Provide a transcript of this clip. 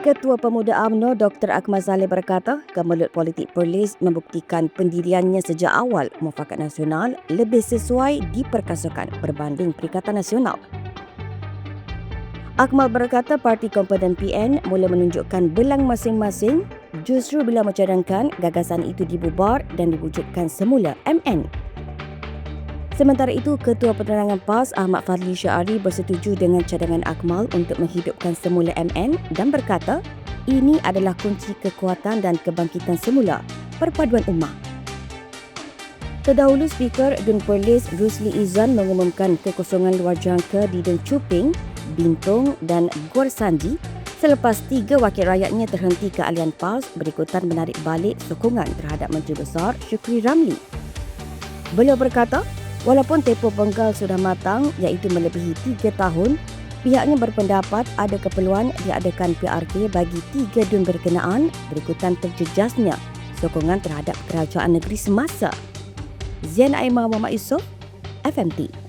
Ketua Pemuda UMNO Dr. Akmal Saleh berkata, Kemelut Politik Perlis membuktikan pendiriannya sejak awal Mufakat Nasional lebih sesuai diperkasakan berbanding Perikatan Nasional. Akmal berkata parti kompeten PN mula menunjukkan belang masing-masing justru bila mencadangkan gagasan itu dibubar dan diwujudkan semula MN. Sementara itu, Ketua Penerangan PAS Ahmad Fadli Syahari bersetuju dengan cadangan Akmal untuk menghidupkan semula MN dan berkata ini adalah kunci kekuatan dan kebangkitan semula perpaduan ummah. Terdahulu, Speaker DUN Perlis Rusli Izzan mengumumkan kekosongan luar jangka di DUN Cuping, Bintong dan Gor Sanji selepas 3 wakil rakyatnya terhenti keahlian PAS berikutan menarik balik sokongan terhadap Menteri Besar Syukri Ramli. Beliau berkata, walaupun tempoh penggal sudah matang iaitu melebihi 3 tahun, pihaknya berpendapat ada keperluan diadakan PRK bagi 3 DUN berkenaan berikutan terjejasnya sokongan terhadap kerajaan negeri semasa. Zian Aimah Muhammad Yusof, FMT.